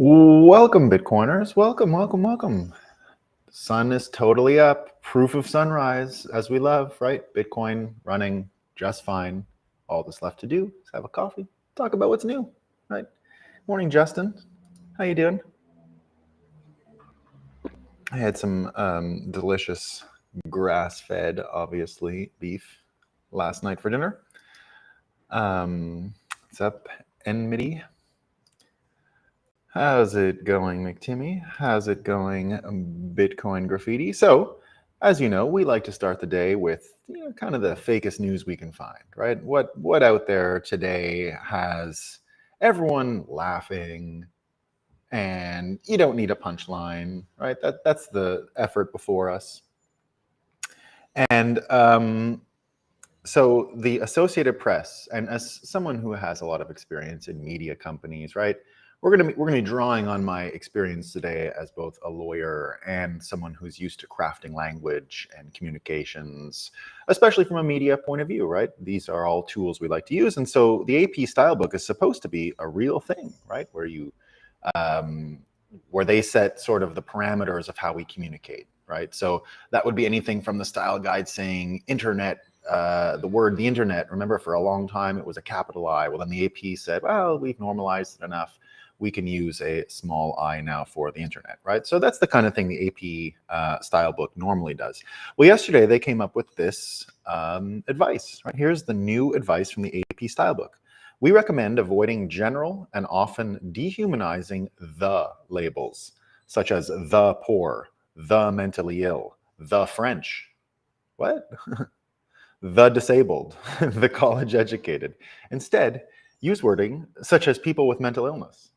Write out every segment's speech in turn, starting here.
Welcome, Bitcoiners. Welcome, welcome, welcome. Sun is totally up. Proof of sunrise, as we love, right? Bitcoin running just fine. All that's left to do is have a coffee, talk about what's new, right? Morning, Justin. How you doing? I had some delicious grass-fed, obviously, beef last night for dinner. What's up, Enmity? How's it going, McTimmy? How's it going, Bitcoin Graffiti? So, as you know, we like to start the day with kind of the fakest news we can find, right? What out there today has everyone laughing, and you don't need a punchline, right? That's the effort before us. And so the Associated Press, and as someone who has a lot of experience in media companies, right? We're gonna be drawing on my experience today as both a lawyer and someone who's used to crafting language and communications, especially from a media point of view, right? These are all tools we like to use, and so the AP style book is supposed to be a real thing, right? Where they set sort of the parameters of how we communicate, right? So that would be anything from the style guide saying internet. The internet, remember, for a long time it was a capital I. Well, then the AP said, well, we've normalized it enough. We can use a small I now for the internet, right? So that's the kind of thing the AP style book normally does. Well, yesterday they came up with this advice, right? Here's the new advice from the AP style book. We recommend avoiding general and often dehumanizing the labels, such as the poor, the mentally ill, the French. What? The disabled, the college educated. Instead, use wording such as people with mental illness.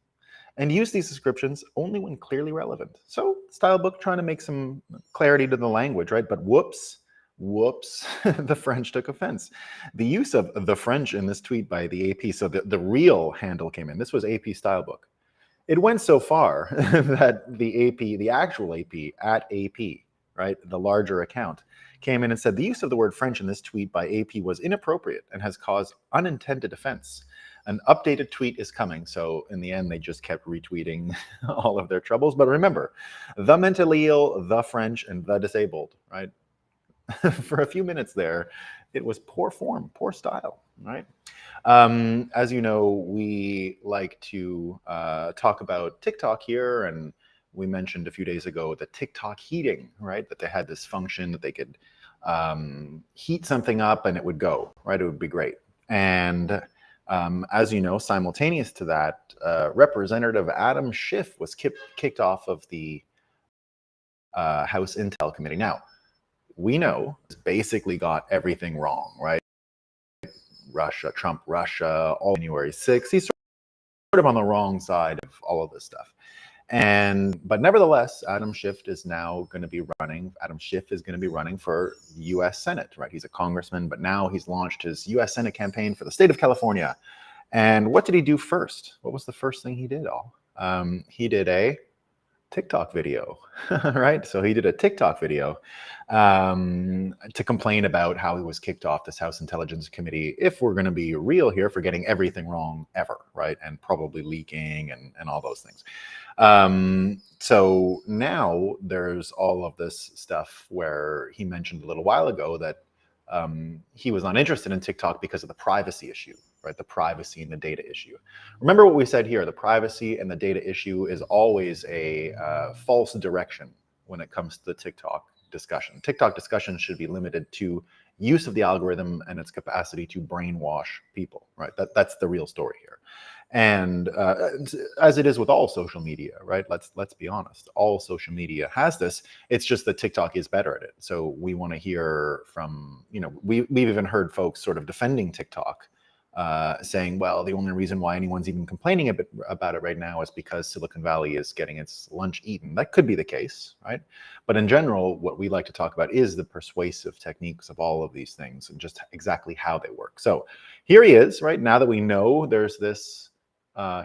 And use these descriptions only when clearly relevant. So, style book trying to make some clarity to the language, right? But whoops, the French took offense. The use of the French in this tweet by the AP, so the real handle came in. This was AP style book. It went so far that the AP, the actual AP at AP, right, the larger account, came in and said the use of the word French in this tweet by AP was inappropriate and has caused unintended offense. An updated tweet is coming. So in the end, they just kept retweeting all of their troubles. But remember, the mentally ill, the French, and the disabled, right? For a few minutes there, it was poor form, poor style, right? As you know, we like to talk about TikTok here, and we mentioned a few days ago the TikTok heating, right? That they had this function that they could heat something up and it would go, right? It would be great. And as you know, simultaneous to that, Representative Adam Schiff was kicked off of the House Intel Committee. Now, we know he's basically got everything wrong, right? Trump, Russia, all January 6th. He's sort of on the wrong side of all of this stuff. But nevertheless, Adam Schiff is going to be running for U.S. Senate, right? He's a congressman, but now he's launched his U.S. Senate campaign for the state of California. And what did he do first? What was the first thing he did? He did a TikTok video, right? So he did a TikTok video to complain about how he was kicked off this House Intelligence Committee, if we're going to be real here, for getting everything wrong ever, right? And probably leaking and all those things. So now there's all of this stuff where he mentioned a little while ago that he was not interested in TikTok because of the privacy issue, right? The privacy and the data issue. Remember what we said here, the privacy and the data issue is always a false direction when it comes to the TikTok discussion. TikTok discussion should be limited to use of the algorithm and its capacity to brainwash people, right? That's the real story here. And as it is with all social media, right? Let's be honest. All social media has this. It's just that TikTok is better at it. So we want to hear from, we've even heard folks sort of defending TikTok, saying, well, the only reason why anyone's even complaining about it right now is because Silicon Valley is getting its lunch eaten. That could be the case, right? But in general, what we like to talk about is the persuasive techniques of all of these things and just exactly how they work. So here he is, right? Now that we know there's this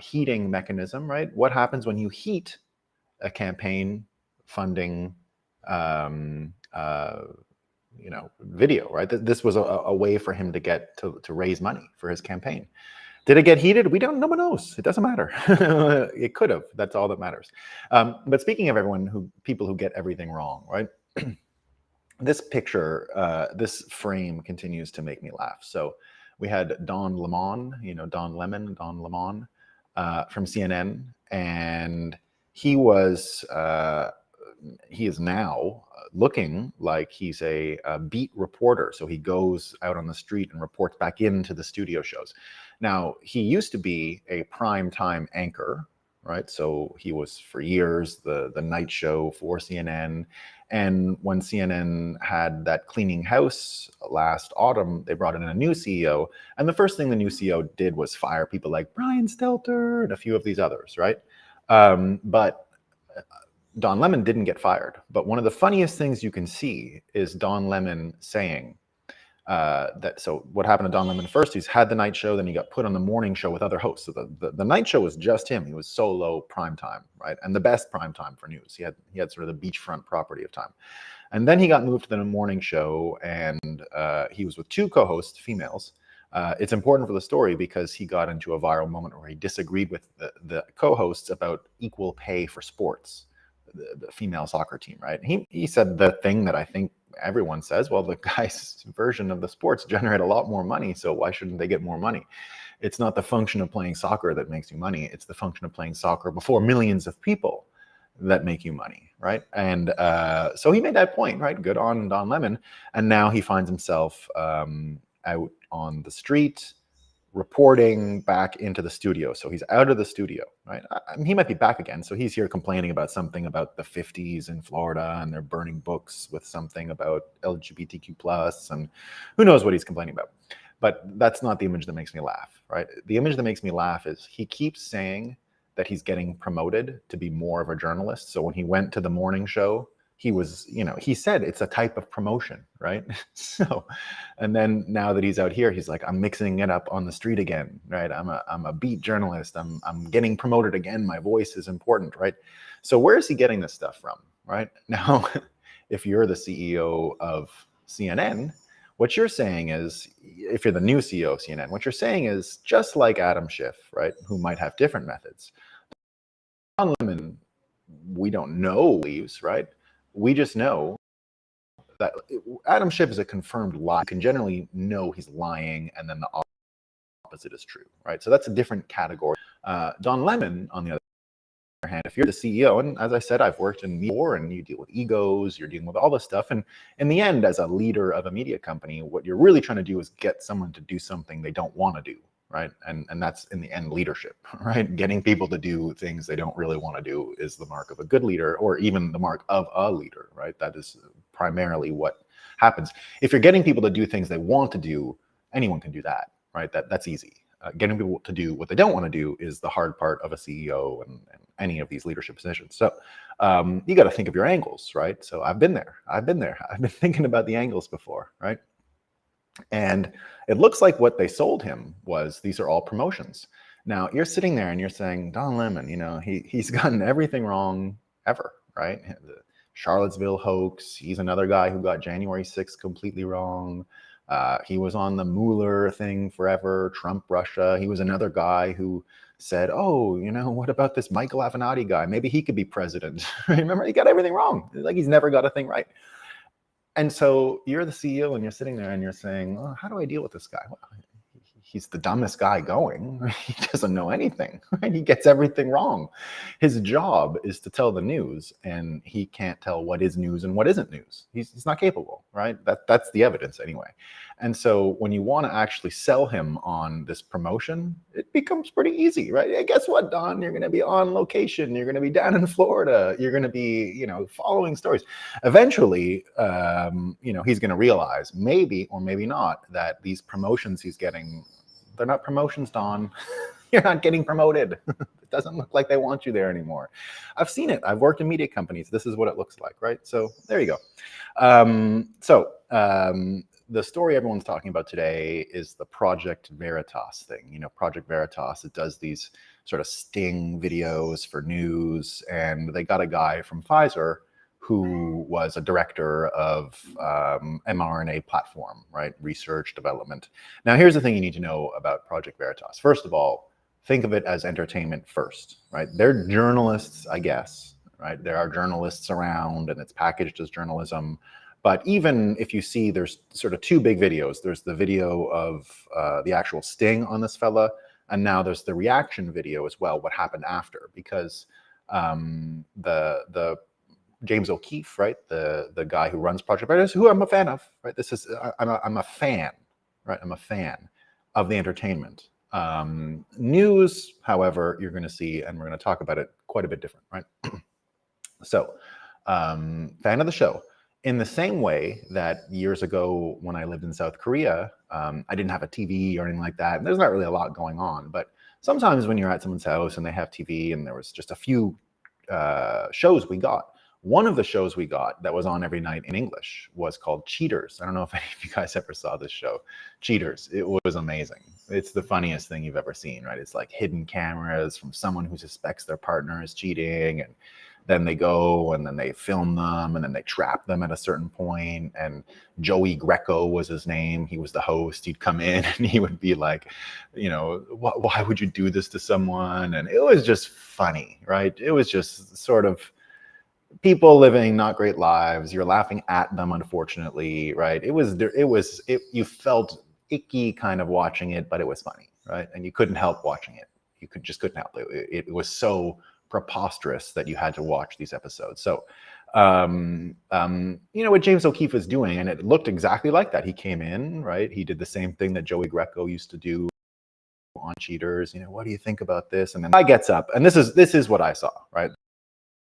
heating mechanism, right? What happens when you heat a campaign funding video, right? This was a way for him to raise money for his campaign. Did it get heated? We don't. No one knows. It doesn't matter. It could have. That's all that matters. But speaking of people who get everything wrong, right? This picture, this frame continues to make me laugh. So we had Don Lemon, Don Lemon, from CNN, and he is now looking like he's a beat reporter. So he goes out on the street and reports back into the studio shows. Now, he used to be a primetime anchor, right? So he was for years the night show for CNN. And when CNN had that cleaning house last autumn, they brought in a new CEO. And the first thing the new CEO did was fire people like Brian Stelter and a few of these others, right? But Don Lemon didn't get fired. But one of the funniest things you can see is Don Lemon saying so what happened to Don Lemon first, he's had the night show, then he got put on the morning show with other hosts. So the night show was just him. He was solo prime time, right? And the best prime time for news. He had sort of the beachfront property of time. And then he got moved to the morning show, and he was with two co-hosts, females. It's important for the story because he got into a viral moment where he disagreed with the co-hosts about equal pay for sports, the female soccer team, right? He said the thing that I think everyone says, well, the guy's version of the sports generate a lot more money, so why shouldn't they get more money? It's not the function of playing soccer that makes you money. It's the function of playing soccer before millions of people that make you money, right? And so he made that point, right? Good on Don Lemon. And now he finds himself out on the street, reporting back into the studio. So he's out of the studio, right? He might be back again. So he's here complaining about something about the 50s in Florida, and they're burning books with something about LGBTQ plus, and who knows what he's complaining about. But that's not the image that makes me laugh, right? The image that makes me laugh is he keeps saying that he's getting promoted to be more of a journalist. So when he went to the morning show, he was, he said it's a type of promotion, right? So, and then now that he's out here, he's like, I'm mixing it up on the street again, right? I'm a beat journalist. I'm getting promoted again. My voice is important, right? So where is he getting this stuff from, right? Now, if you're the CEO of CNN, what you're saying is, if you're the new CEO of CNN, what you're saying is, just like Adam Schiff, right, who might have different methods, Don Lemon, we don't know leaves, right? We just know that Adam Schiff is a confirmed lie. You can generally know he's lying, and then the opposite is true, right? So that's a different category. Don Lemon, on the other hand, if you're the CEO, and as I said, I've worked in media before, and you deal with egos, you're dealing with all this stuff. And in the end, as a leader of a media company, what you're really trying to do is get someone to do something they don't want to do, right? And that's in the end leadership, right? Getting people to do things they don't really want to do is the mark of a good leader, or even the mark of a leader, right? That is primarily what happens. If you're getting people to do things they want to do, anyone can do that, right? That's easy. Getting people to do what they don't want to do is the hard part of a CEO and any of these leadership positions. So you got to think of your angles, right? So I've been there. I've been thinking about the angles before, right? And it looks like what they sold him was, these are all promotions. Now you're sitting there and you're saying, Don Lemon, he's gotten everything wrong ever, right? The Charlottesville hoax. He's another guy who got January 6th completely wrong. He was on the Mueller thing forever, Trump, Russia. He was another guy who said, oh, what about this Michael Avenatti guy? Maybe he could be president. Remember, he got everything wrong. Like, he's never got a thing right. And so you're the CEO and you're sitting there and you're saying, well, how do I deal with this guy? Well, he's the dumbest guy going. He doesn't know anything, right? He gets everything wrong. His job is to tell the news, and he can't tell what is news and what isn't news. He's not capable, right? That's the evidence anyway. And so when you want to actually sell him on this promotion, it becomes pretty easy, right? Hey, guess what, Don? You're going to be on location. You're going to be down in Florida. You're going to be, following stories. Eventually, he's going to realize, maybe or maybe not, that these promotions he's getting, they're not promotions, Don. You're not getting promoted. It doesn't look like they want you there anymore. I've seen it. I've worked in media companies. This is what it looks like, right? So there you go. The story everyone's talking about today is the Project Veritas thing. Project Veritas, it does these sort of sting videos for news, and they got a guy from Pfizer who was a director of mRNA platform, right? Research, development. Now, here's the thing you need to know about Project Veritas. First of all, think of it as entertainment first, right? They're journalists, I guess, right? There are journalists around and it's packaged as journalism. But even if you see, there's sort of two big videos. There's the video of the actual sting on this fella, and now there's the reaction video as well, what happened after, because the James O'Keefe, right, the guy who runs Project Veritas, who I'm a fan of, right? This is I'm a fan, right? I'm a fan of the entertainment. News, however, you're going to see, and we're going to talk about it quite a bit different, right? So, fan of the show. In the same way that years ago when I lived in South Korea, I didn't have a TV or anything like that. And there's not really a lot going on, but sometimes when you're at someone's house and they have TV and there was just a few shows we got. One of the shows we got that was on every night in English was called Cheaters. I don't know if any of you guys ever saw this show, Cheaters. It was amazing. It's the funniest thing you've ever seen, right? It's like hidden cameras from someone who suspects their partner is cheating, and then they go and then they film them and then they trap them at a certain point. And Joey Greco was his name. He was the host. He'd come in and he would be like, you know, why would you do this to someone? And it was just funny, right? It was just sort of people living not great lives. You're laughing at them, unfortunately, right? You felt icky kind of watching it, but it was funny, right? And you couldn't help watching it. Just couldn't help it. It was so preposterous that you had to watch these episodes. So, you know what James O'Keefe was doing, and it looked exactly like that. He came in, right? He did the same thing that Joey Greco used to do on Cheaters. You know, what do you think about this? And then the guy gets up, and this is what I saw, right?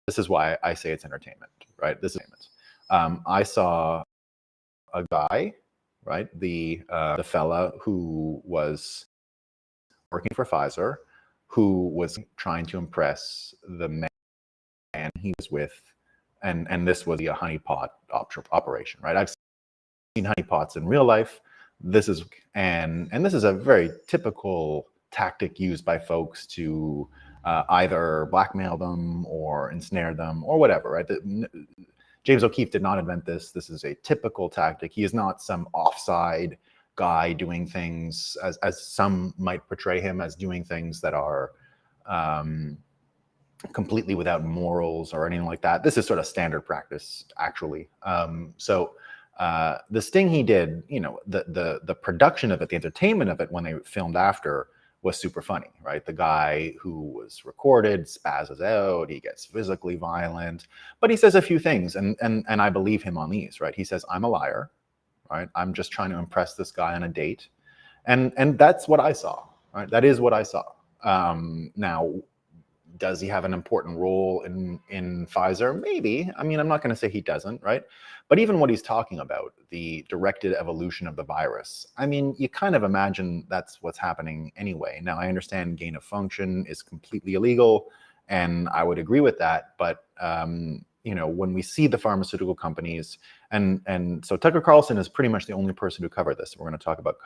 This is why I say it's entertainment, right? This is entertainment. I saw a guy, right? The fella who was working for Pfizer, who was trying to impress the man he was with, and this was a honeypot operation, right? I've seen honeypots in real life. This is a very typical tactic used by folks to either blackmail them or ensnare them or whatever, right? James O'Keefe did not invent this. This is a typical tactic. He is not some offside guy doing things as some might portray him as, doing things that are completely without morals or anything like that. This is sort of standard practice, actually. So the sting he did, you know, the production of it, the entertainment of it when they filmed after was super funny, right? The guy who was recorded spazzes out, he gets physically violent, but he says a few things, and I believe him on these, right? He says, I'm a liar, right? I'm just trying to impress this guy on a date. And that's what I saw, right? That is what I saw. Now, does he have an important role in Pfizer? Maybe. I mean, I'm not going to say he doesn't, right? But even what he's talking about, the directed evolution of the virus, I mean, you kind of imagine that's what's happening anyway. Now, I understand gain of function is completely illegal, and I would agree with that. But, you know, when we see the pharmaceutical companies, and so Tucker Carlson is pretty much the only person who covered this. We're going to talk about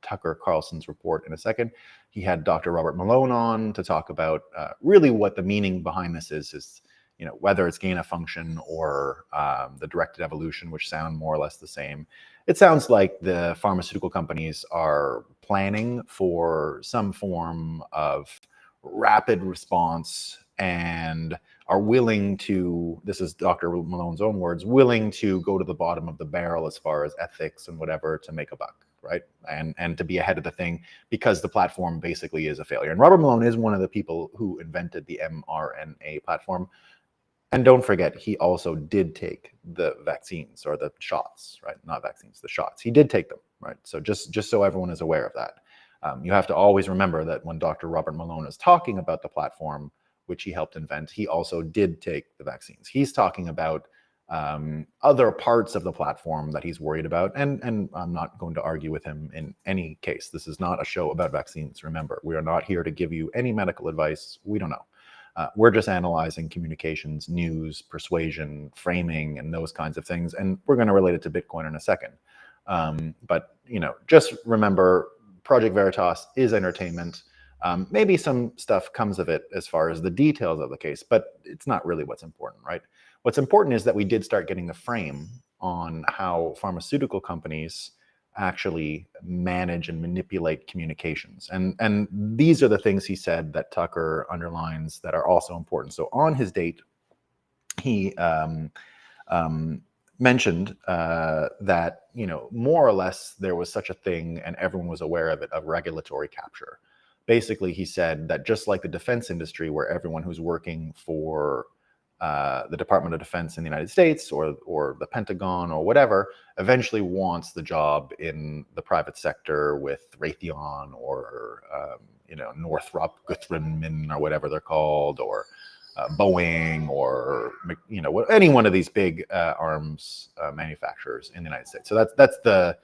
Tucker Carlson's report in a second. He had Dr. Robert Malone on to talk about really what the meaning behind this is, you know, whether it's gain of function or the directed evolution, which sound more or less the same. It sounds like the pharmaceutical companies are planning for some form of rapid response and are willing to, this is Dr. Malone's own words, willing to go to the bottom of the barrel as far as ethics and whatever to make a buck, right? And to be ahead of the thing, because the platform basically is a failure. And Robert Malone is one of the people who invented the mRNA platform. And don't forget, he also did take the vaccines, or the shots, right? Not vaccines, the shots. He did take them, right? So just so everyone is aware of that. You have to always remember that when Dr. Robert Malone is talking about the platform, which he helped invent, he also did take the vaccines. He's talking about other parts of the platform that he's worried about. And I'm not going to argue with him in any case. This is not a show about vaccines. Remember, we are not here to give you any medical advice. We don't know. We're just analyzing communications, news, persuasion, framing, and those kinds of things. And we're going to relate it to Bitcoin in a second. But, you know, just remember, Project Veritas is entertainment. Maybe some stuff comes of it as far as the details of the case, but it's not really what's important, right? What's important is that we did start getting the frame on how pharmaceutical companies actually manage and manipulate communications. And these are the things he said that Tucker underlines that are also important. So on his date, he mentioned that, you know, more or less there was such a thing and everyone was aware of it, of regulatory capture. Basically, he said that just like the defense industry, where everyone who's working for the Department of Defense in the United States or the Pentagon or whatever eventually wants the job in the private sector with Raytheon or you know, Northrop Grumman or whatever they're called, or Boeing, or, you know, any one of these big arms manufacturers in the United States. So that's the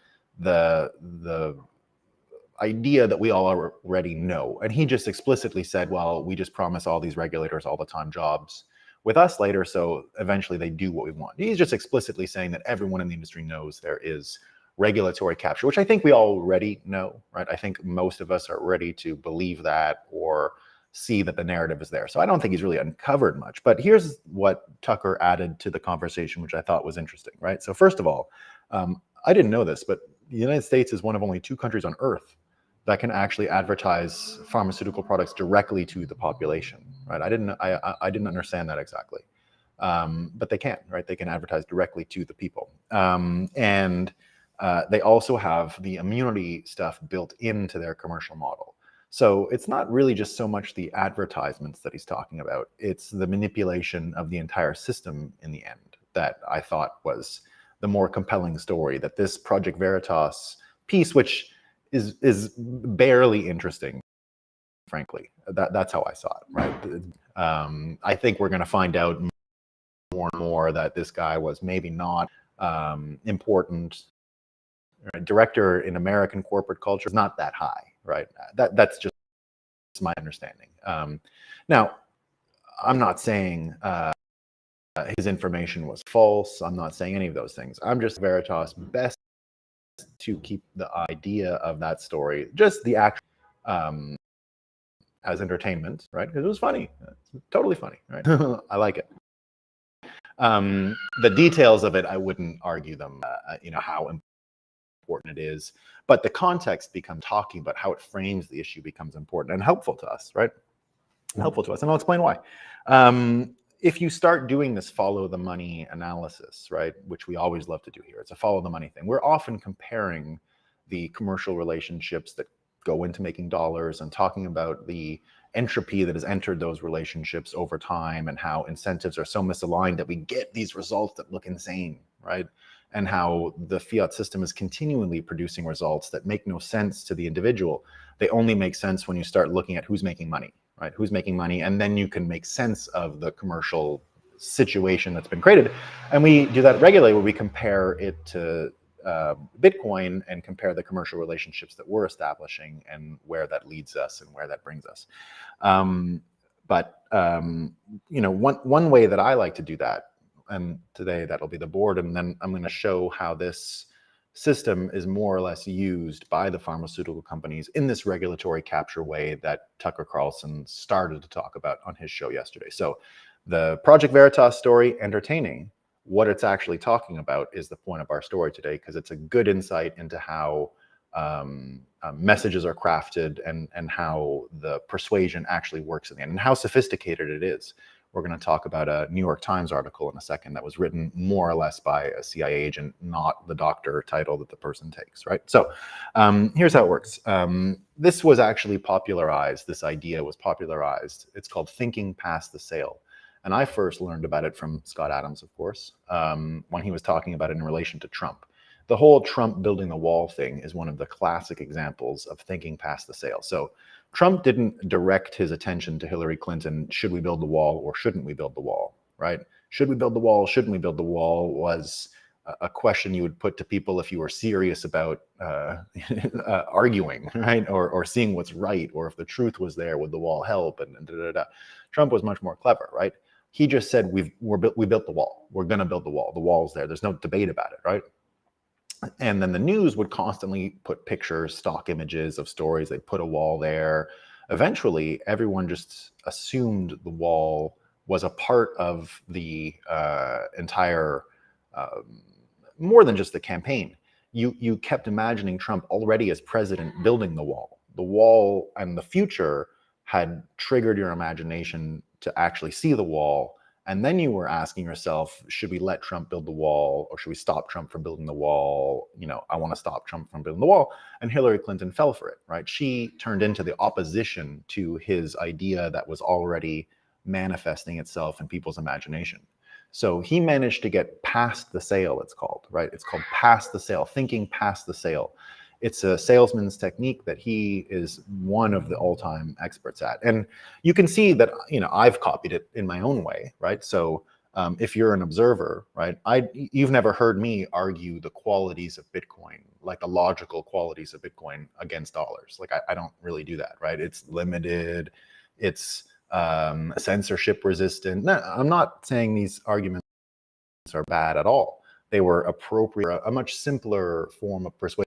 idea that we all already know. And he just explicitly said, well, we just promise all these regulators all the time jobs with us later, so eventually they do what we want. He's just explicitly saying that everyone in the industry knows there is regulatory capture, which I think we already know, right? I think most of us are ready to believe that or see that the narrative is there. So I don't think he's really uncovered much. But here's what Tucker added to the conversation, which I thought was interesting, right? So first of all, I didn't know this, but the United States is one of only 2 countries on Earth that can actually advertise pharmaceutical products directly to the population, right? I didn't understand that exactly, but they can, right? They can advertise directly to the people, and they also have the immunity stuff built into their commercial model. So it's not really just so much the advertisements that he's talking about; it's the manipulation of the entire system in the end that I thought was the more compelling story. That this Project Veritas piece, which is barely interesting, frankly. That's how I saw it, right? I think we're going to find out more and more that this guy was maybe not important. Right? Director in American corporate culture is not that high, right? That's just my understanding. Now, I'm not saying his information was false. I'm not saying any of those things. I'm just Veritas best to keep the idea of that story, just the actual, as entertainment, right? Because it was funny, it's totally funny, right? I like it. The details of it, I wouldn't argue them, you know, how important it is, but the context becomes talking about how it frames the issue becomes important and helpful to us, right? Helpful to us, and I'll explain why. If you start doing this follow the money analysis, right, which we always love to do here, it's a follow the money thing. We're often comparing the commercial relationships that go into making dollars and talking about the entropy that has entered those relationships over time and how incentives are so misaligned that we get these results that look insane, right? And how the fiat system is continually producing results that make no sense to the individual. They only make sense when you start looking at who's making money. Right? Who's making money, and then you can make sense of the commercial situation that's been created. And we do that regularly, where we compare it to Bitcoin and compare the commercial relationships that we're establishing and where that leads us and where that brings us. You know, one way that I like to do that, and today that'll be the board, and then I'm going to show how this system is more or less used by the pharmaceutical companies in this regulatory capture way that Tucker Carlson started to talk about on his show yesterday. So the Project Veritas story, entertaining. What it's actually talking about is the point of our story today, because it's a good insight into how messages are crafted and how the persuasion actually works in the end, and how sophisticated it is. We're going to talk about a New York Times article in a second that was written more or less by a CIA agent, not the doctor title that the person takes, right? So here's how it works. This was actually popularized, this idea was popularized. It's called thinking past the sale. And I first learned about it from Scott Adams, of course, when he was talking about it in relation to Trump. The whole Trump building the wall thing is one of the classic examples of thinking past the sale. So Trump didn't direct his attention to Hillary Clinton, should we build the wall or shouldn't we build the wall, right? Should we build the wall, shouldn't we build the wall was a question you would put to people if you were serious about arguing, right? Or seeing what's right, or if the truth was there, would the wall help, and da, da, da. Trump was much more clever, right? He just said, we built the wall. We're going to build the wall. The wall's there. There's no debate about it, right? And then the news would constantly put pictures, stock images of stories. They'd put a wall there. Eventually, everyone just assumed the wall was a part of the entire, more than just the campaign. You kept imagining Trump already as president building the wall. The wall and the future had triggered your imagination to actually see the wall. And then you were asking yourself, should we let Trump build the wall, or should we stop Trump from building the wall? I want to stop Trump from building the wall. And Hillary Clinton fell for it, right? She turned into the opposition to his idea that was already manifesting itself in people's imagination. So he managed to get past the sale, it's called, right? It's called past the sale, thinking past the sale. It's a salesman's technique that he is one of the all-time experts at. And you can see that, I've copied it in my own way, right? So if you're an observer, right, you've never heard me argue the qualities of Bitcoin, like the logical qualities of Bitcoin against dollars. Like I don't really do that, right? It's limited, it's censorship resistant. No, I'm not saying these arguments are bad at all. They were appropriate, a much simpler form of persuasion,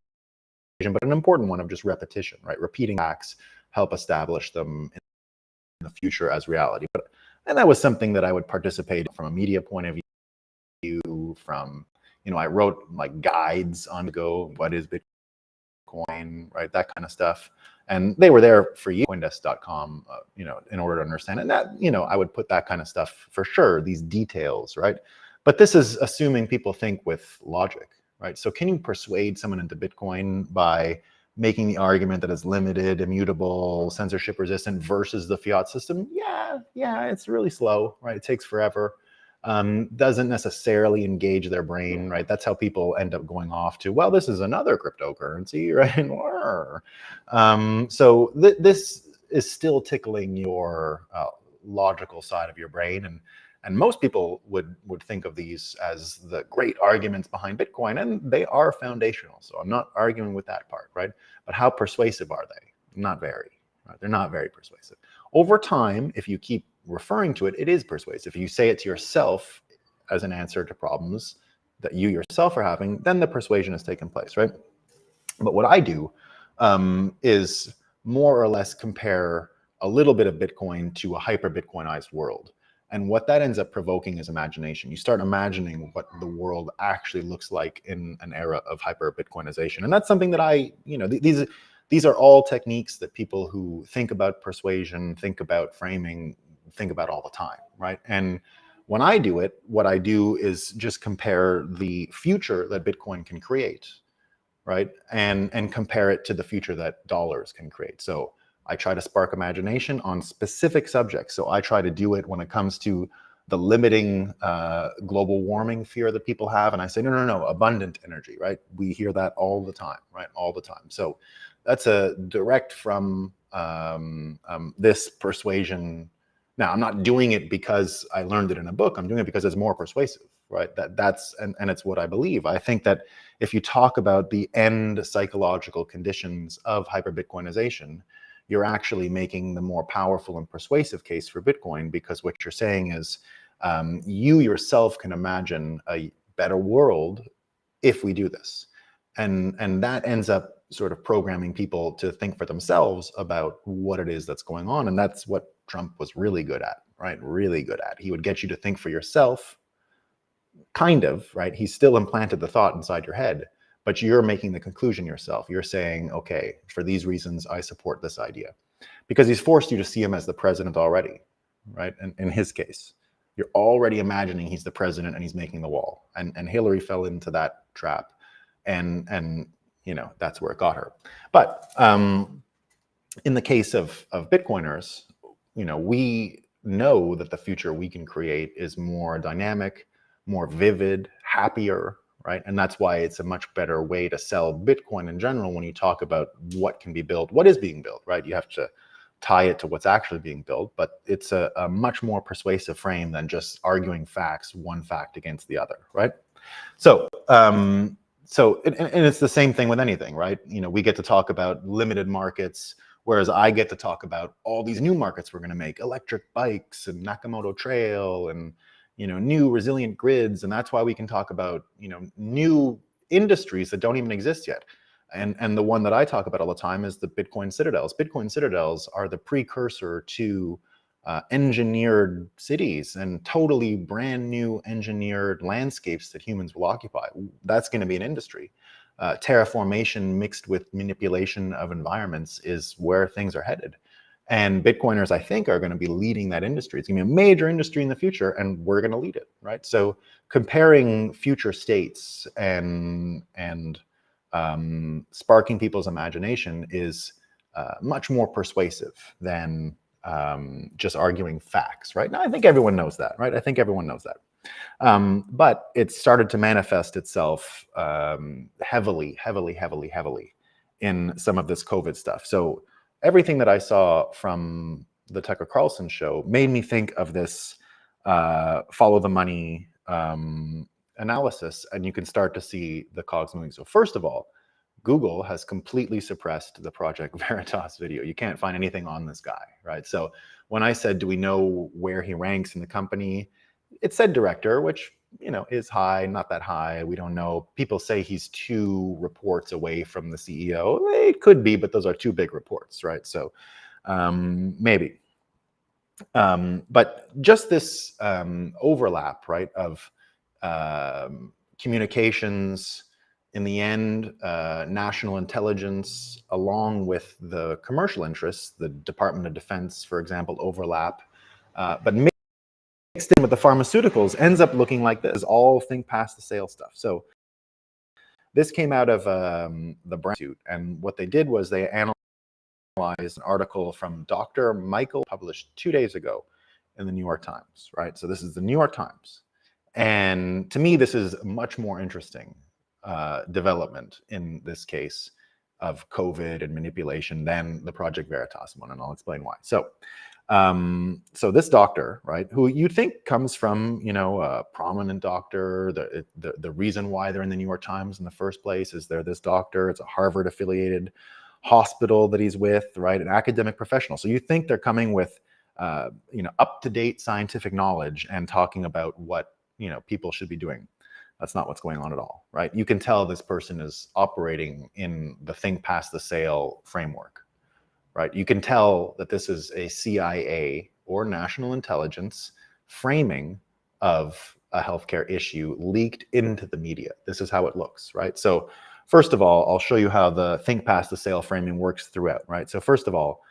but an important one of just repetition, right? Repeating facts help establish them in the future as reality. And that was something that I would participate in from a media point of view, from, I wrote like guides on Go, what is Bitcoin, right? That kind of stuff. And they were there for you, coindesk.com, in order to understand it. And that, I would put that kind of stuff for sure, these details, right? But this is assuming people think with logic, right? So can you persuade someone into Bitcoin by making the argument that it's limited, immutable, censorship resistant versus the fiat system? Yeah, it's really slow, right? It takes forever. Doesn't necessarily engage their brain, right? That's how people end up going off to, well, this is another cryptocurrency, right? So this is still tickling your logical side of your brain, and most people would think of these as the great arguments behind Bitcoin, and they are foundational. So I'm not arguing with that part, right? But how persuasive are they? Not very, right? They're not very persuasive. Over time, if you keep referring to it, it is persuasive. If you say it to yourself as an answer to problems that you yourself are having, then the persuasion has taken place, right? But what I do is more or less compare a little bit of Bitcoin to a hyper-Bitcoinized world. And what that ends up provoking is imagination. You start imagining what the world actually looks like in an era of hyper-Bitcoinization. And that's something that these are all techniques that people who think about persuasion, think about framing, think about all the time, right? And when I do it, what I do is just compare the future that Bitcoin can create, right? And compare it to the future that dollars can create. So I try to spark imagination on specific subjects. So I try to do it when it comes to the limiting global warming fear that people have. And I say, no, abundant energy, right? We hear that all the time, right? All the time. So that's a direct from this persuasion. Now, I'm not doing it because I learned it in a book. I'm doing it because it's more persuasive, right? And it's what I believe. I think that if you talk about the end psychological conditions of hyper-Bitcoinization, you're actually making the more powerful and persuasive case for Bitcoin, because what you're saying is you yourself can imagine a better world if we do this. And that ends up sort of programming people to think for themselves about what it is that's going on. And that's what Trump was really good at, right? Really good at. He would get you to think for yourself, kind of, right? He still implanted the thought inside your head, but you're making the conclusion yourself. You're saying, okay, for these reasons, I support this idea. Because he's forced you to see him as the president already, right? And in his case, you're already imagining he's the president and he's making the wall. And Hillary fell into that trap. And that's where it got her. But in the case of Bitcoiners, we know that the future we can create is more dynamic, more vivid, happier, right? And that's why it's a much better way to sell Bitcoin in general when you talk about what can be built, what is being built, right? You have to tie it to what's actually being built, but it's a much more persuasive frame than just arguing facts, one fact against the other, right? So, and it's the same thing with anything, right? We get to talk about limited markets, whereas I get to talk about all these new markets we're going to make, electric bikes and Nakamoto Trail and new resilient grids. And that's why we can talk about, new industries that don't even exist yet. And the one that I talk about all the time is the Bitcoin citadels. Bitcoin citadels are the precursor to engineered cities and totally brand new engineered landscapes that humans will occupy. That's going to be an industry. Terraformation mixed with manipulation of environments is where things are headed. And Bitcoiners, I think, are going to be leading that industry. It's going to be a major industry in the future, and we're going to lead it, right? So comparing future states and sparking people's imagination is much more persuasive than just arguing facts, right? Now, I think everyone knows that, right? I think everyone knows that. But it started to manifest itself heavily in some of this COVID stuff. So everything that I saw from the Tucker Carlson show made me think of this follow the money analysis, and you can start to see the cogs moving. So first of all, Google has completely suppressed the Project Veritas video. You can't find anything on this guy, right? So when I said, do we know where he ranks in the company? It said director, which, you know, is high, not that high. We don't know. People say he's 2 reports away from the CEO. It could be, but those are 2 big reports, right? So maybe. But just this overlap, right, of communications, in the end, national intelligence, along with the commercial interests, the Department of Defense, for example, overlap, but mixed in with the pharmaceuticals, ends up looking like this, all think past the sale stuff. So this came out of the Brown Institute, and what they did was they analyzed an article from Dr. Michael, published 2 days ago in the New York Times, right? So this is the New York Times. And to me, this is much more interesting development in this case of COVID and manipulation than the Project Veritas one, and I'll explain why. So, so this doctor, right, who you think comes from, you know, a prominent doctor, the reason why they're in the New York Times in the first place is they're this doctor. It's a Harvard affiliated hospital that he's with, right, an academic professional. So you think they're coming with, you know, up-to-date scientific knowledge and talking about what, you know, people should be doing. That's not what's going on at all, right? You can tell this person is operating in the think past the sale framework, right? You can tell that this is a CIA or national intelligence framing of a healthcare issue leaked into the media. This is how it looks, right? So first of all, I'll show you how the think past the sale framing works throughout, right? So first of all,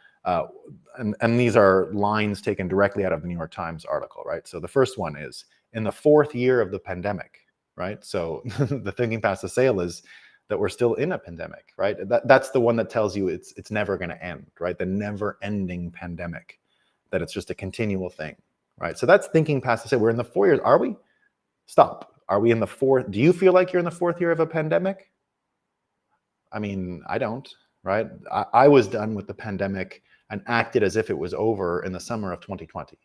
and these are lines taken directly out of the New York Times article, right? So the first one is, in the 4th year of the pandemic, right? So the thinking past the sale is that we're still in a pandemic, right? That's the one that tells you it's never going to end, right? The never-ending pandemic, that it's just a continual thing, right? So that's thinking past the sale. We're in the 4 years. Are we? Stop. Are we in the 4th? Do you feel like you're in the 4th year of a pandemic? I mean, I don't, right? I was done with the pandemic and acted as if it was over in the summer of 2020.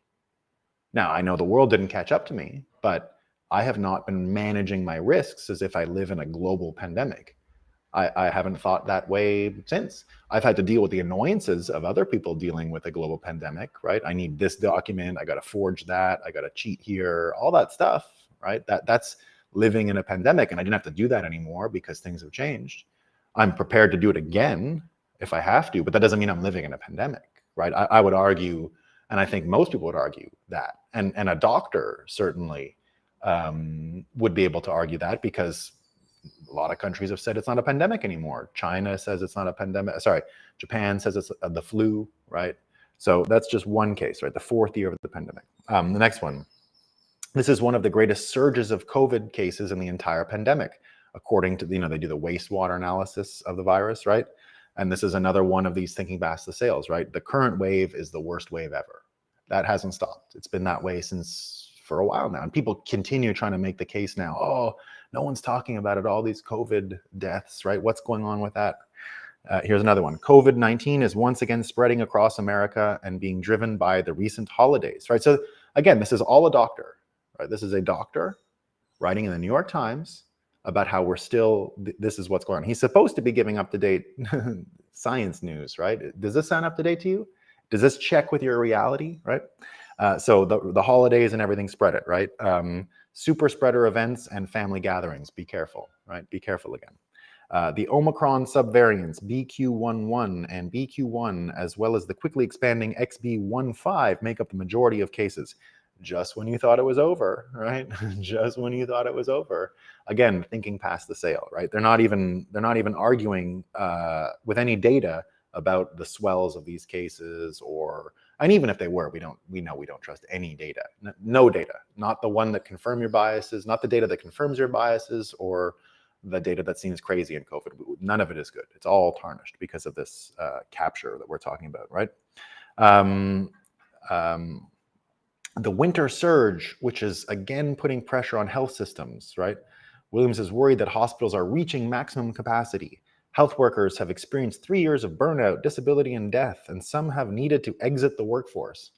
Now, I know the world didn't catch up to me, but I have not been managing my risks as if I live in a global pandemic. I haven't thought that way since. I've had to deal with the annoyances of other people dealing with a global pandemic, right? I need this document, I got to forge that, I got to cheat here, all that stuff, right? That's living in a pandemic, and I didn't have to do that anymore because things have changed. I'm prepared to do it again if I have to, but that doesn't mean I'm living in a pandemic, right? I would argue, and I think most people would argue that, and a doctor certainly would be able to argue that, because a lot of countries have said it's not a pandemic anymore. China says it's not a pandemic. Sorry, Japan says it's the flu, right? So that's just one case, right? The 4th year of the pandemic. The next one. This is one of the greatest surges of COVID cases in the entire pandemic, according to, you know, they do the wastewater analysis of the virus, right? And this is another one of these thinking past the sales, right? The current wave is the worst wave ever. That hasn't stopped. It's been that way for a while now. And people continue trying to make the case now, oh, no one's talking about it, all these COVID deaths, right? What's going on with that? Here's another one. COVID-19 is once again spreading across America and being driven by the recent holidays, right? So again, this is all a doctor, right? This is a doctor writing in the New York Times about how we're still, this is what's going on. He's supposed to be giving up-to-date science news, right? Does this sound up-to-date to you? Does this check with your reality, right? So the holidays and everything spread it, right? Super spreader events and family gatherings, be careful, right? Be careful again. The Omicron subvariants BQ.1.1 and BQ.1, as well as the quickly expanding XB.1.5, make up the majority of cases. Just when you thought it was over, right? Just when you thought it was over. Again, thinking past the sale, right? They're not even arguing with any data about the swells of these cases, and even if they were, we know we don't trust any data. No data, not the one that confirm your biases, not the data that confirms your biases, or the data that seems crazy in COVID. None of it is good. It's all tarnished because of this capture that we're talking about, right? The winter surge, which is again putting pressure on health systems, right? Williams is worried that hospitals are reaching maximum capacity. Health workers have experienced 3 years of burnout, disability, and death, and some have needed to exit the workforce.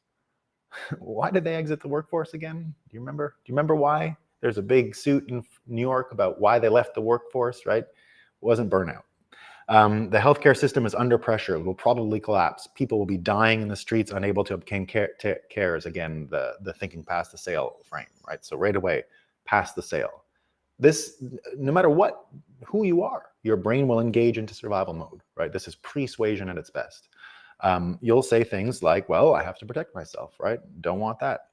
Why did they exit the workforce again? Do you remember? Do you remember why? There's a big suit in New York about why they left the workforce, right? It wasn't burnout. The healthcare system is under pressure. It will probably collapse. People will be dying in the streets, unable to obtain cares. Again, the thinking past the sale frame, right? So right away, past the sale. This, no matter who you are, your brain will engage into survival mode, right? This is persuasion at its best. You'll say things like, well, I have to protect myself, right? Don't want that.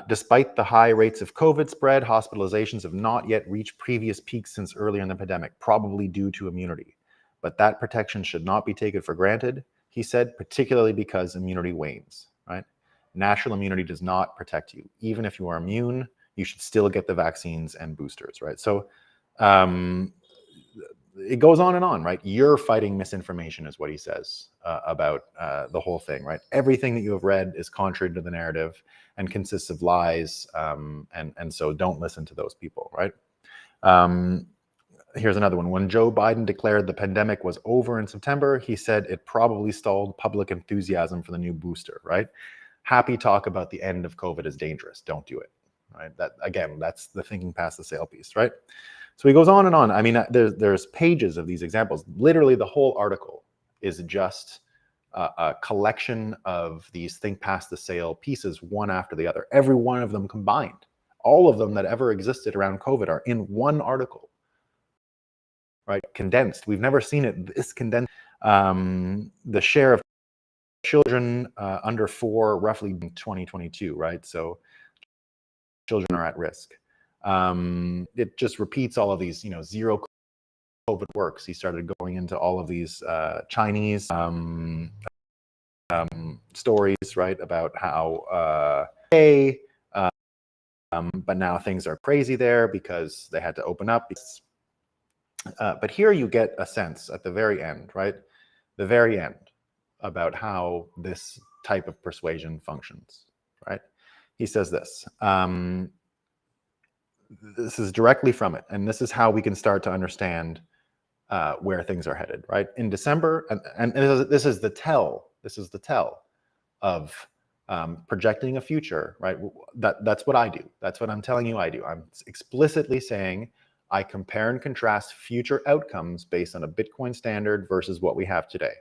Despite the high rates of COVID spread, hospitalizations have not yet reached previous peaks since earlier in the pandemic, probably due to immunity. But that protection should not be taken for granted, he said, particularly because immunity wanes, right? Natural immunity does not protect you. Even if you are immune, you should still get the vaccines and boosters, right? So it goes on and on, right? You're fighting misinformation is what he says about the whole thing, right? Everything that you have read is contrary to the narrative and consists of lies, and so don't listen to those people, right? Here's another one. When Joe Biden declared the pandemic was over in September, he said it probably stalled public enthusiasm for the new booster, right? Happy talk about the end of COVID is dangerous. Don't do it, right? That, again, that's the thinking past the sale piece, right? So he goes on and on. I mean, there's pages of these examples. Literally the whole article is just a collection of these think past the sale pieces, one after the other. Every one of them combined. All of them that ever existed around COVID are in one article, right? Condensed. We've never seen it this condensed. The share of children under 4 roughly in 2022, right? So children are at risk. It just repeats all of these, zero COVID works. He started going into all of these Chinese stories, right, about how but now things are crazy there because they had to open up. But here you get a sense at the very end, right, the very end, about how this type of persuasion functions, right? He says this. This is directly from it, and this is how we can start to understand where things are headed, right? In December, and this is the tell. This is the tell of projecting a future, right? That's what I do. That's what I'm telling you I do. I'm explicitly saying I compare and contrast future outcomes based on a Bitcoin standard versus what we have today.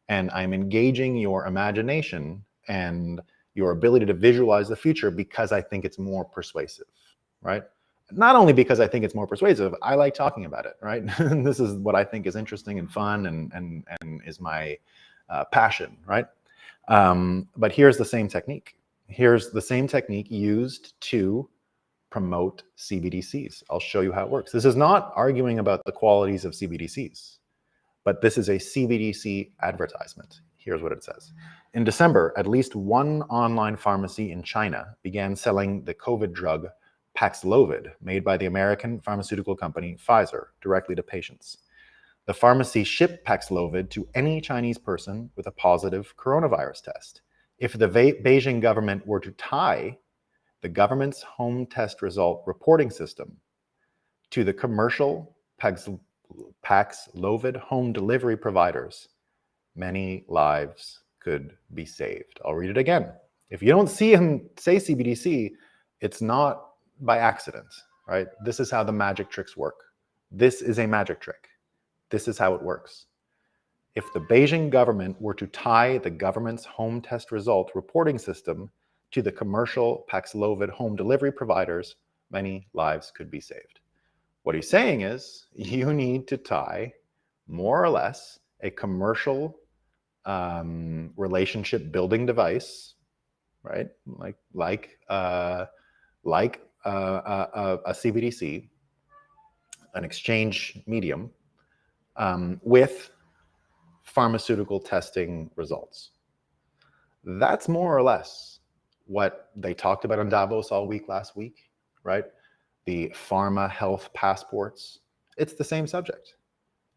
And I'm engaging your imagination and your ability to visualize the future because I think it's more persuasive, right? Not only because I think it's more persuasive, I like talking about it, right? This is what I think is interesting and fun and is my passion, right? But here's the same technique. Here's the same technique used to promote CBDCs. I'll show you how it works. This is not arguing about the qualities of CBDCs, but this is a CBDC advertisement. Here's what it says. In December, at least one online pharmacy in China began selling the COVID drug Paxlovid, made by the American pharmaceutical company Pfizer, directly to patients. The pharmacy shipped Paxlovid to any Chinese person with a positive coronavirus test. If the Beijing government were to tie the government's home test result reporting system to the commercial Paxlovid home delivery providers, many lives could be saved. I'll read it again. If you don't see him say CBDC, it's not by accident, right? This is how the magic tricks work. This is a magic trick. This is how it works. If the Beijing government were to tie the government's home test result reporting system to the commercial Paxlovid home delivery providers, many lives could be saved. What he's saying is you need to tie more or less a commercial relationship building device, right? Like a CBDC, an exchange medium, with pharmaceutical testing results. That's more or less what they talked about in Davos all week last week, right? The pharma health passports. It's the same subject.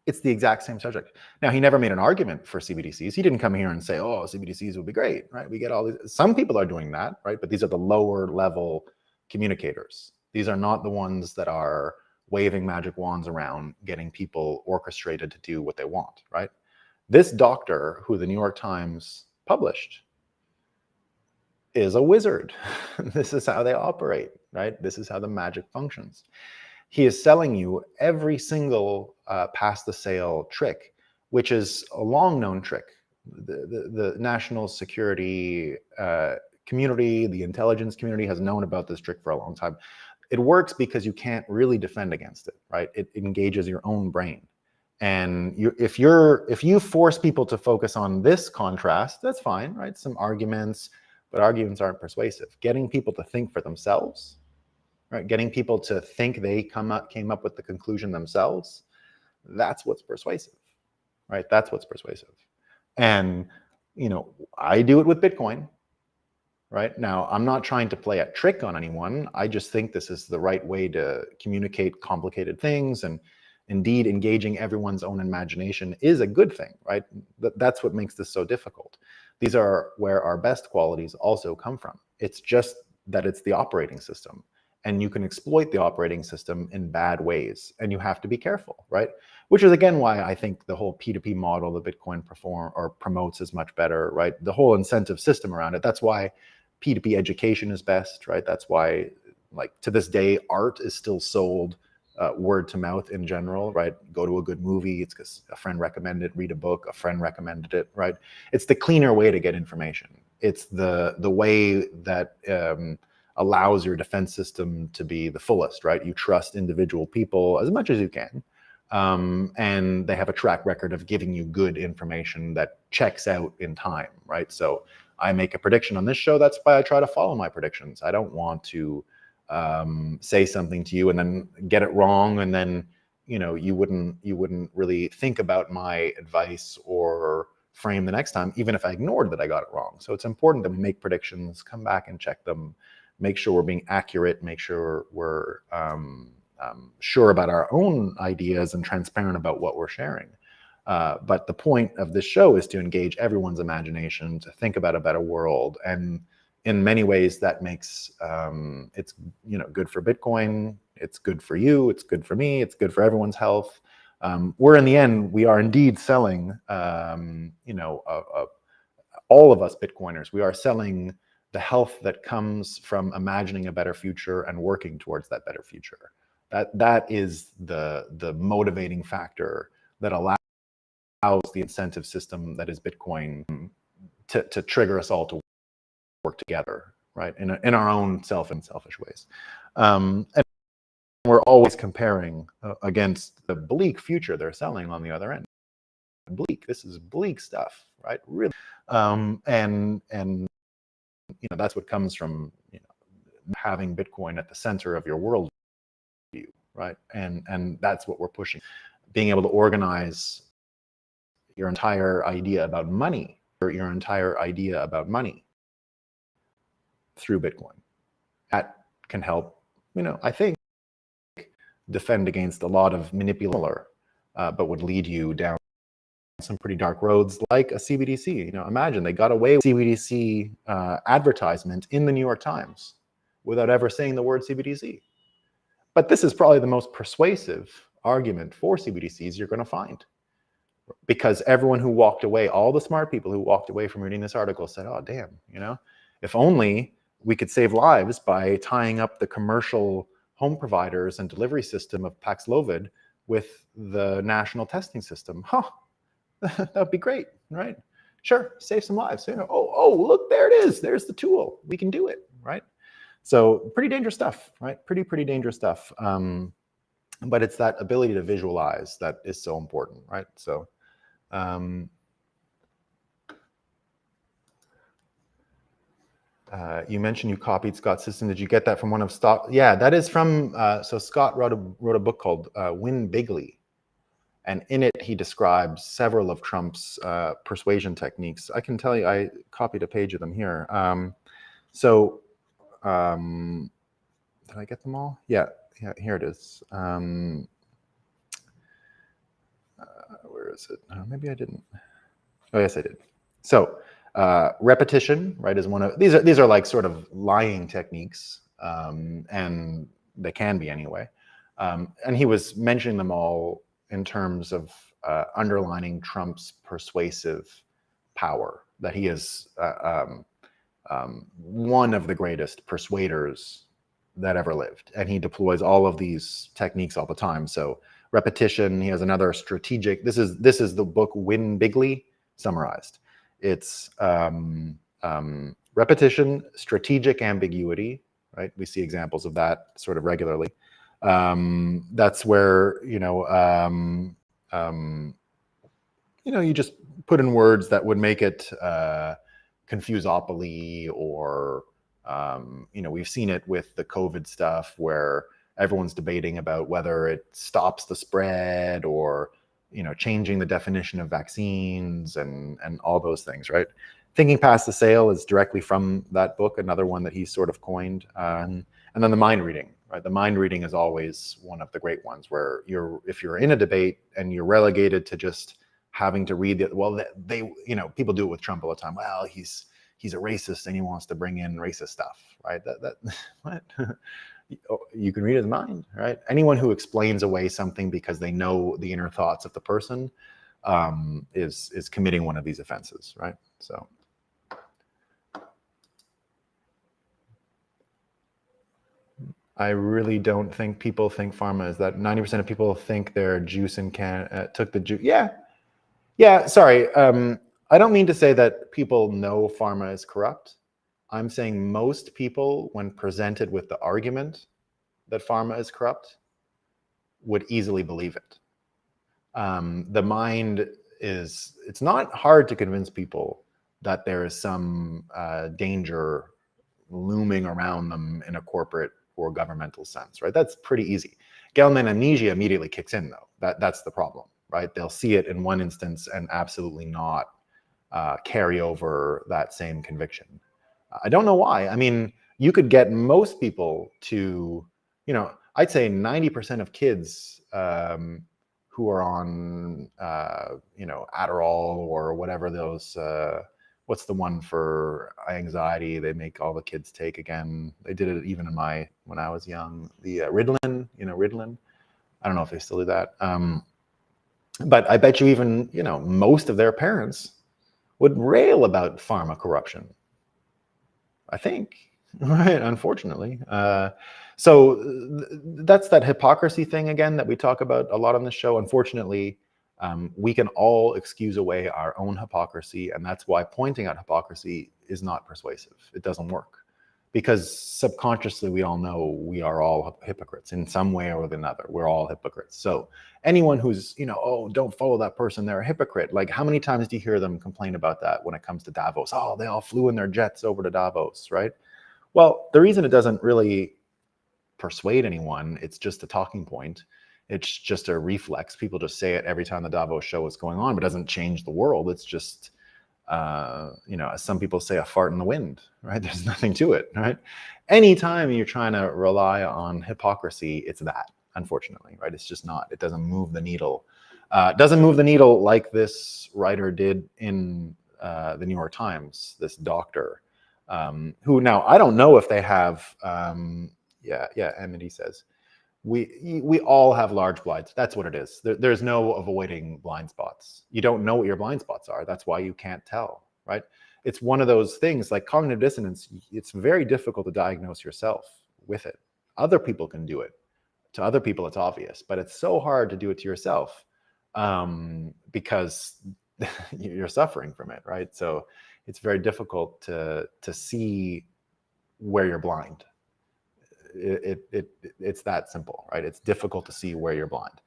It's the exact same subject. Now, he never made an argument for CBDCs. He didn't come here and say, oh, CBDCs would be great, right? We get all these. Some people are doing that, right? But these are the lower level communicators. These are not the ones that are waving magic wands around, getting people orchestrated to do what they want, right? This doctor, who the New York Times published, is a wizard. This is how they operate, right? This is how the magic functions. He is selling you every single pass the sale trick, which is a long known trick. The national security community, the intelligence community has known about this trick for a long time. It works because you can't really defend against it, right? It engages your own brain. And if you force people to focus on this contrast, that's fine, right? Some arguments, but arguments aren't persuasive. Getting people to think for themselves, right? Getting people to think they came up with the conclusion themselves, that's what's persuasive, right? That's what's persuasive. And, I do it with Bitcoin, right? Now, I'm not trying to play a trick on anyone. I just think this is the right way to communicate complicated things, and indeed engaging everyone's own imagination is a good thing, right? That's what makes this so difficult. These are where our best qualities also come from. It's just that it's the operating system, and you can exploit the operating system in bad ways, and you have to be careful, right? Which is again why I think the whole P2P model that Bitcoin promotes is much better, right? The whole incentive system around it. That's why P2P education is best, right? That's why, like, to this day, art is still sold word to mouth in general, right? Go to a good movie, it's because a friend recommended it. Read a book, a friend recommended it, right? It's the cleaner way to get information. It's the way that allows your defense system to be the fullest, right? You trust individual people as much as you can, and they have a track record of giving you good information that checks out in time, right? So I make a prediction on this show. That's why I try to follow my predictions. I don't want to say something to you and then get it wrong, and then you wouldn't really think about my advice or frame the next time, even if I ignored that I got it wrong. So it's important that we make predictions, come back and check them, make sure we're being accurate, make sure we're sure about our own ideas and transparent about what we're sharing. But the point of this show is to engage everyone's imagination, to think about a better world. And in many ways, that makes it's good for Bitcoin, it's good for you, it's good for me, it's good for everyone's health. We're in the end, we are indeed selling, all of us Bitcoiners, we are selling the health that comes from imagining a better future and working towards that better future. That is the motivating factor that allows the incentive system that is Bitcoin to trigger us all to work together, right? In our own selfish ways. And we're always comparing against the bleak future they're selling on the other end. Bleak, this is bleak stuff, right? Really. And that's what comes from having Bitcoin at the center of your worldview, right? And that's what we're pushing. Being able to organize your entire idea about money, or your entire idea about money through Bitcoin. That can help, I think, defend against a lot of manipulation, but would lead you down some pretty dark roads, like a CBDC. Imagine they got away with CBDC advertisement in the New York Times without ever saying the word CBDC. But this is probably the most persuasive argument for CBDCs you're going to find, because everyone who walked away, all the smart people who walked away from reading this article said, oh, damn, if only we could save lives by tying up the commercial home providers and delivery system of Paxlovid with the national testing system. That would be great, right? Sure, save some lives. Oh, look, there it is. There's the tool. We can do it, right? So pretty dangerous stuff, right? Pretty dangerous stuff. but it's that ability to visualize that is so important, right? So you mentioned you copied Scott's system. Did you get that from one of Scott? Yeah, that is from, so Scott wrote a book called Win Bigly. And in it, he describes several of Trump's persuasion techniques. I can tell you, I copied a page of them here. Did I get them all? Yeah, here it is. Where is it? Maybe I didn't. Oh, yes, I did. So repetition, right, is one of these are like sort of lying techniques, and they can be anyway. And he was mentioning them all in terms of underlining Trump's persuasive power, that he is one of the greatest persuaders that ever lived, and he deploys all of these techniques all the time. So repetition. He has another strategic. This is the book Win Bigly summarized. It's repetition, strategic ambiguity. Right, we see examples of that sort of regularly. That's where you just put in words that would make it confusopoly, or we've seen it with the COVID stuff where everyone's debating about whether it stops the spread or changing the definition of vaccines and all those things, right? Thinking past the sale is directly from that book, another one that he sort of coined. And then the mind reading, right? The mind reading is always one of the great ones where if you're in a debate and you're relegated to just having to read it. Well, people do it with Trump all the time. Well, he's a racist and he wants to bring in racist stuff, right? What? You can read his mind, right? Anyone who explains away something because they know the inner thoughts of the person is committing one of these offenses, right? So. I really don't think people think pharma is that. 90% of people think their juice in can took the juice. Yeah. Sorry. I don't mean to say that people know pharma is corrupt. I'm saying most people, when presented with the argument that pharma is corrupt, would easily believe it. The mind it's not hard to convince people that there is some danger looming around them in a corporate or governmental sense, right? That's pretty easy. Gell-Mann amnesia immediately kicks in, though. That's the problem, right? They'll see it in one instance and absolutely not carry over that same conviction. I don't know why. I mean, you could get most people to, I'd say 90% of kids who are on, Adderall or whatever those, what's the one for anxiety they make all the kids take again? They did it even when I was young. The Ritalin, Ritalin. I don't know if they still do that. But I bet you even, most of their parents would rail about pharma corruption. I think, right? Unfortunately. So that's that hypocrisy thing again that we talk about a lot on the show. Unfortunately, we can all excuse away our own hypocrisy, and that's why pointing out hypocrisy is not persuasive. It doesn't work, because subconsciously we all know we are all hypocrites in some way or another. We're all hypocrites. So anyone who's, oh, don't follow that person, they're a hypocrite. Like, how many times do you hear them complain about that when it comes to Davos? Oh, they all flew in their jets over to Davos, right? Well, the reason it doesn't really persuade anyone, it's just a talking point. It's just a reflex. People just say it every time the Davos show is going on, but it doesn't change the world. It's just, as some people say, a fart in the wind, right? There's nothing to it, right? Anytime you're trying to rely on hypocrisy, it's that, unfortunately, right? It's just not. It doesn't move the needle. It doesn't move the needle like this writer did in the New York Times, this doctor, who now, I don't know if they have, Amity says, we all have large blinds. That's what it is. There's no avoiding blind spots. You don't know what your blind spots are. That's why you can't tell, right? It's one of those things like cognitive dissonance. It's very difficult to diagnose yourself with it. Other people can do it. To other people, it's obvious, but it's so hard to do it to yourself because you're suffering from it, right? So it's very difficult to see where you're blind. it's that simple, right? It's difficult to see where you're blind.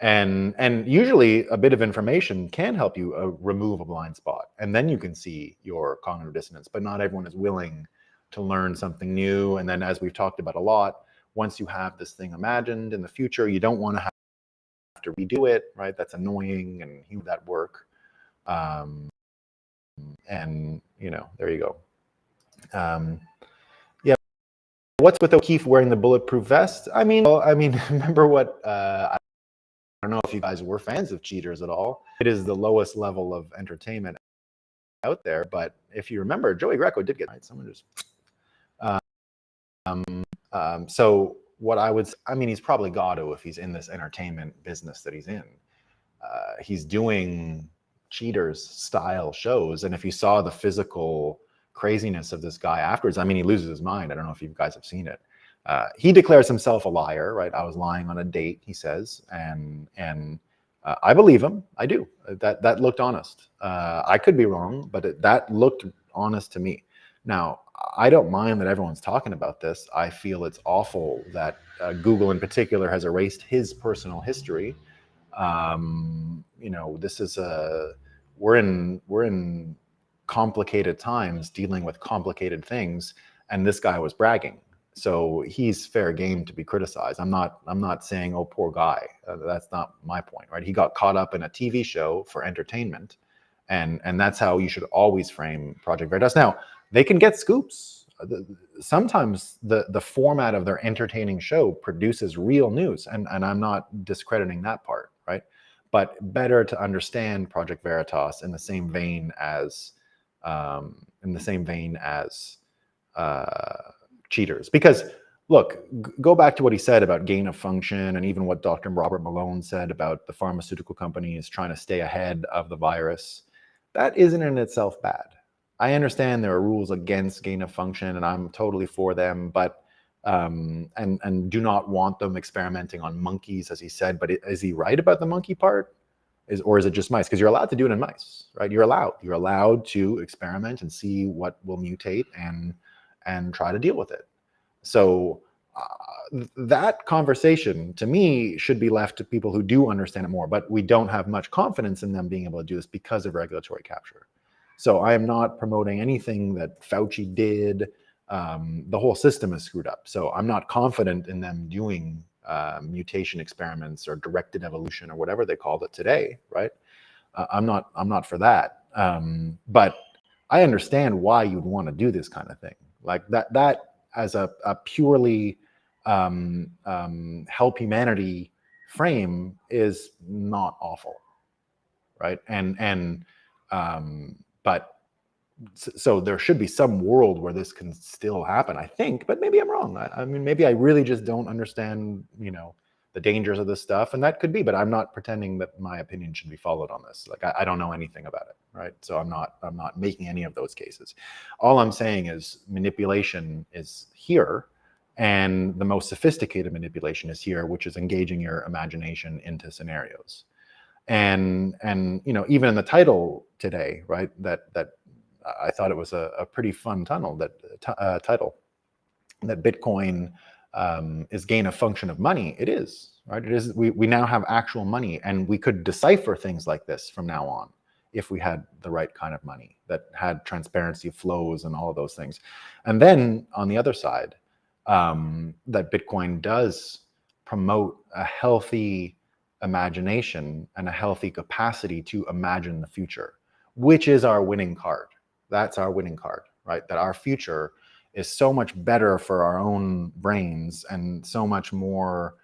And usually a bit of information can help you remove a blind spot, and then you can see your cognitive dissonance. But not everyone is willing to learn something new. And then, as we've talked about a lot, once you have this thing imagined in the future, you don't want to have to redo it, right? That's annoying, and that work. And there you go. Yeah. What's with O'Keefe wearing the bulletproof vest? I mean, remember what? I don't know if you guys were fans of Cheaters at all. It is the lowest level of entertainment out there. But if you remember, Joey Greco did get right. Someone just. So what he's probably got to, if he's in this entertainment business that he's in. He's doing Cheaters style shows, and if you saw the physical craziness of this guy afterwards, he loses his mind. I don't know if you guys have seen it. He declares himself a liar, right? I was lying on a date, he says, and I believe him. I do. That looked honest. I could be wrong, but that looked honest to me. Now, I don't mind that everyone's talking about this. I feel it's awful that Google in particular has erased his personal history. This is we're in complicated times dealing with complicated things, and this guy was bragging, so he's fair game to be criticized. I'm not saying, oh, poor guy. That's not my point, right? He got caught up in a TV show for entertainment, and that's how you should always frame Project Veritas. Now, they can get scoops. Sometimes the format of their entertaining show produces real news, and I'm not discrediting that part, right? But better to understand Project Veritas in the same vein as Cheaters. Because look, go back to what he said about gain of function, and even what Dr. Robert Malone said about the pharmaceutical companies trying to stay ahead of the virus. That isn't in itself bad. I understand there are rules against gain of function, and I'm totally for them, but and do not want them experimenting on monkeys, as he said. But is he right about the monkey part? Or is it just mice? Because you're allowed to do it in mice, right? You're allowed to experiment and see what will mutate and try to deal with it. So that conversation, to me, should be left to people who do understand it more. But we don't have much confidence in them being able to do this because of regulatory capture. So I am not promoting anything that Fauci did. The whole system is screwed up. So I'm not confident in them doing mutation experiments or directed evolution or whatever they called it today, right? I'm not for that. But I understand why you'd want to do this kind of thing. Like that as a purely help humanity frame is not awful, right? But so there should be some world where this can still happen, I think, but maybe I'm wrong. I mean, maybe I really just don't understand, the dangers of this stuff, and that could be, but I'm not pretending that my opinion should be followed on this. Like, I don't know anything about it, right? So I'm not making any of those cases. All I'm saying is manipulation is here, and the most sophisticated manipulation is here, which is engaging your imagination into scenarios. And even in the title today, right, that I thought it was a pretty fun title, that Bitcoin is gain of function of money. It is, right? It is. We now have actual money, and we could decipher things like this from now on if we had the right kind of money that had transparency of flows and all of those things. And then on the other side, that Bitcoin does promote a healthy imagination and a healthy capacity to imagine the future, which is our winning card. That's our winning card, right? That our future is so much better for our own brains and so much more,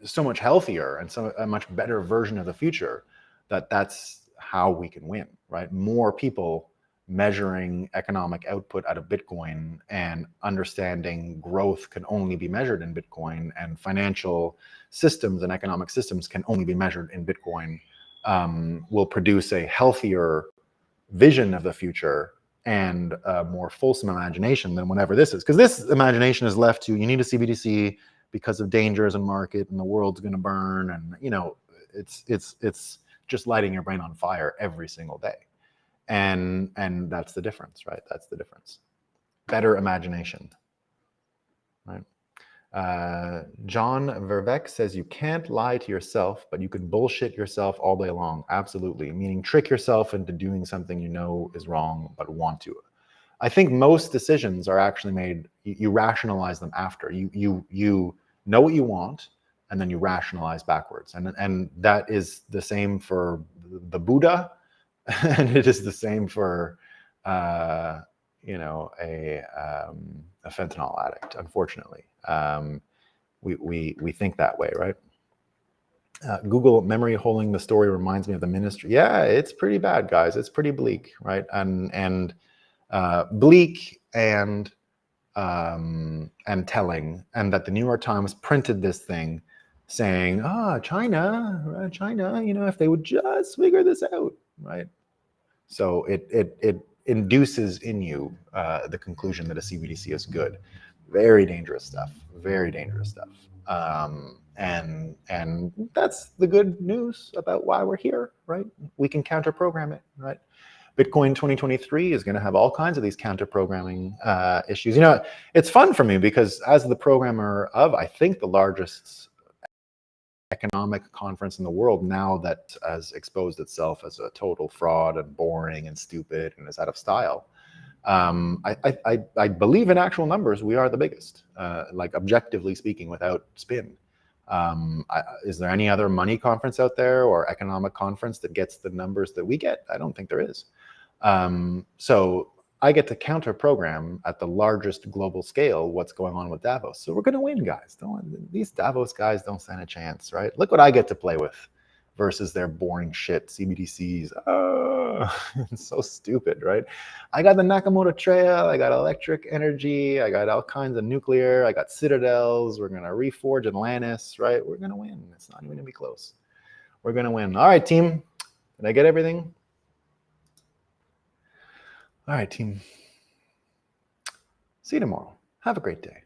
so much healthier and so a much better version of the future, that's how we can win, right? More people measuring economic output out of Bitcoin and understanding growth can only be measured in Bitcoin, and financial systems and economic systems can only be measured in Bitcoin, will produce a healthier vision of the future and a more fulsome imagination than whenever this is. Because this imagination is left to, you need a CBDC because of dangers in market and the world's going to burn, and it's just lighting your brain on fire every single day. And that's the difference, right? That's the difference. better imagination, right? John Verbeck says you can't lie to yourself, but you can bullshit yourself all day long. Absolutely. Meaning trick yourself into doing something you know is wrong, but want to. I think most decisions are actually made, you rationalize them after. You know what you want, and then you rationalize backwards. And that is the same for the Buddha, and it is the same for, you know, a fentanyl addict, unfortunately. We think that way, right? Google memory holding the story reminds me of the ministry. Yeah, it's pretty bad, guys. It's pretty bleak, right? And bleak and telling, and that the New York Times printed this thing saying, China, you know, if they would just figure this out, right? So it induces in you the conclusion that a CBDC is good. Very dangerous stuff. Very dangerous stuff. And that's the good news about why we're here, right? We can counter program it, right? Bitcoin 2023 is going to have all kinds of these counter programming issues. You know, it's fun for me because as the programmer of, I think, the largest economic conference in the world now that has exposed itself as a total fraud and boring and stupid and is out of style. I believe in actual numbers, we are the biggest, like objectively speaking, without spin. Is there any other money conference out there or economic conference that gets the numbers that we get? I don't think there is. So I get to counter program at the largest global scale what's going on with Davos. So we're going to win, guys. These Davos guys don't stand a chance, right? Look what I get to play with versus their boring shit CBDCs. Oh, it's so stupid, right? I got the Nakamoto Trail, I got electric energy, I got all kinds of nuclear, I got citadels, we're going to reforge Atlantis, right? We're going to win. It's not even going to be close. We're going to win. All right, team. Did I get everything? All right, team. See you tomorrow. Have a great day.